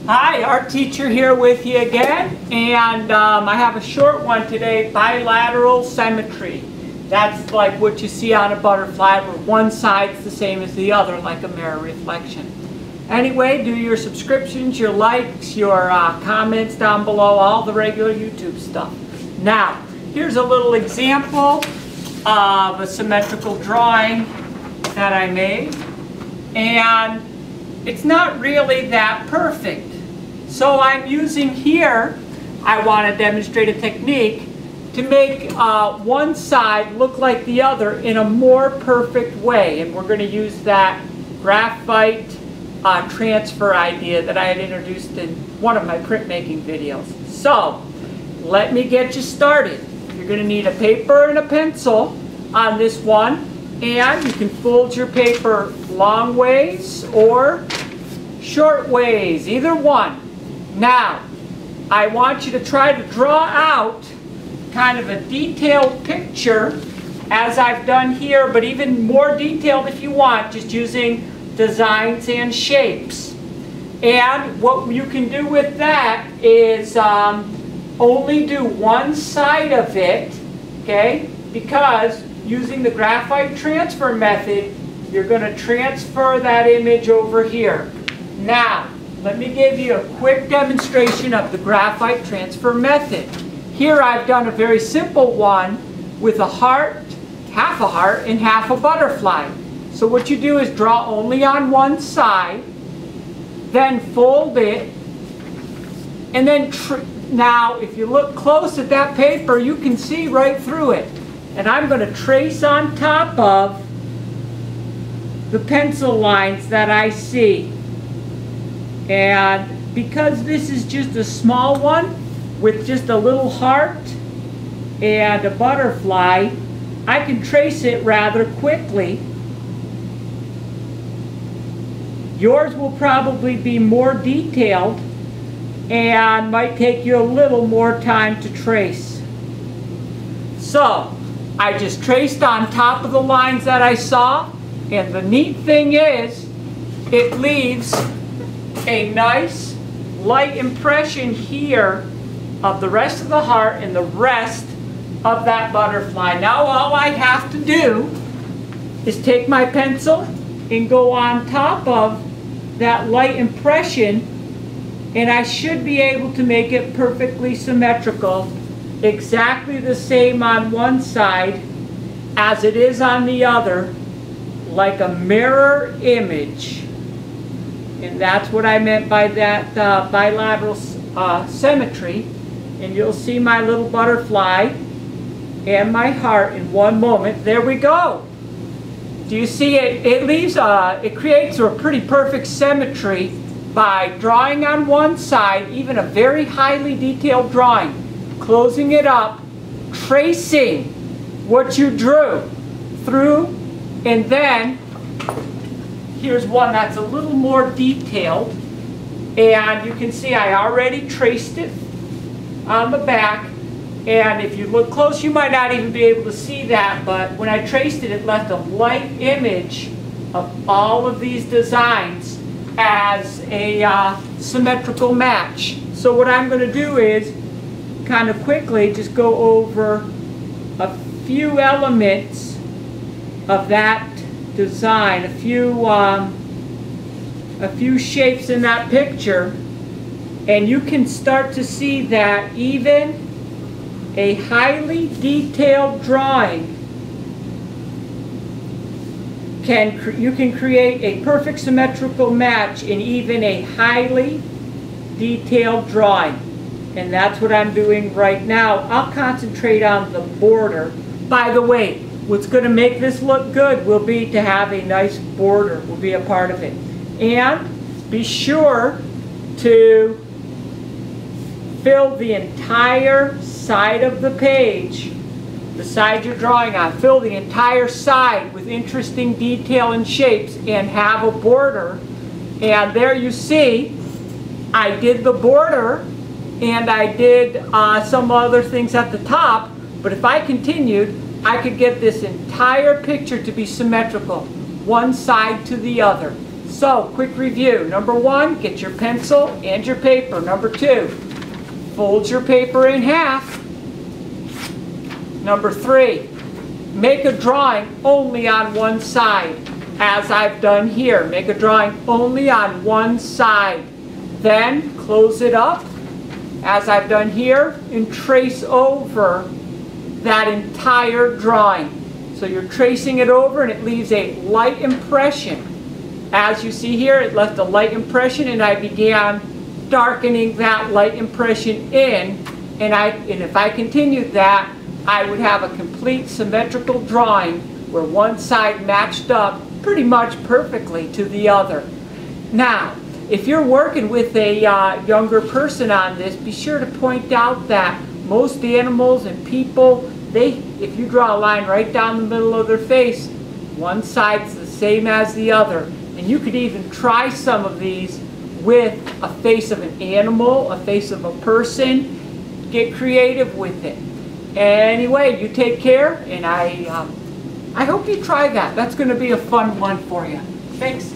Hi, art teacher here with you again, and I have a short one today, bilateral symmetry. That's like what you see on a butterfly where one side's the same as the other, like a mirror reflection. Anyway, do your subscriptions, your likes, your comments down below, all the regular YouTube stuff. Now, here's a little example of a symmetrical drawing that I made, and it's not really that perfect. So I'm using here, I want to demonstrate a technique to make one side look like the other in a more perfect way. And we're going to use that graphite transfer idea that I had introduced in one of my printmaking videos. So let me get you started. You're going to need a paper and a pencil on this one. And you can fold your paper long ways or short ways, either one. Now, I want you to try to draw out kind of a detailed picture as I've done here, but even more detailed if you want, just using designs and shapes. And what you can do with that is only do one side of it, okay? Because using the graphite transfer method, you're going to transfer that image over here. Now, let me give you a quick demonstration of the graphite transfer method. Here I've done a very simple one with a heart, half a heart, and half a butterfly. So what you do is draw only on one side, then fold it, and then now if you look close at that paper, you can see right through it. And I'm going to trace on top of the pencil lines that I see. And because this is just a small one with just a little heart and a butterfly, I can trace it rather quickly. Yours will probably be more detailed and might take you a little more time to trace. So, I just traced on top of the lines that I saw, and the neat thing is, it leaves a nice light impression here of the rest of the heart and the rest of that butterfly. Now all I have to do is take my pencil and go on top of that light impression, and I should be able to make it perfectly symmetrical, exactly the same on one side as it is on the other, like a mirror image. And that's what I meant by that bilateral symmetry. And you'll see my little butterfly and my heart in one moment. There we go. Do you see it? It creates a pretty perfect symmetry by drawing on one side, even a very highly detailed drawing, closing it up, tracing what you drew through, and then here's one that's a little more detailed, and you can see I already traced it on the back, and if you look close you might not even be able to see that, but when I traced it, it left a light image of all of these designs as a symmetrical match. So what I'm going to do is kind of quickly just go over a few elements of that design, a few shapes in that picture, and you can start to see that even a highly detailed drawing you can create a perfect symmetrical match in even a highly detailed drawing. And that's what I'm doing right now. I'll concentrate on the border. By the way, what's going to make this look good will be to have a nice border, will be a part of it. And be sure to fill the entire side of the page, the side you're drawing on, fill the entire side with interesting detail and shapes, and have a border. And there you see, I did the border, and I did some other things at the top, but if I continued, I could get this entire picture to be symmetrical, one side to the other. So, quick review. Number 1, get your pencil and your paper. Number 2, fold your paper in half. Number 3, make a drawing only on one side, as I've done here. Make a drawing only on one side. Then close it up, as I've done here, and trace over that entire drawing. So you're tracing it over and it leaves a light impression. As you see here, it left a light impression, and I began darkening that light impression in, and if I continued that, I would have a complete symmetrical drawing where one side matched up pretty much perfectly to the other. Now, if you're working with a younger person on this, be sure to point out that most animals and people, if you draw a line right down the middle of their face, one side's the same as the other. And you could even try some of these with a face of an animal, a face of a person. Get creative with it. Anyway, you take care, and I hope you try that. That's going to be a fun one for you. Thanks.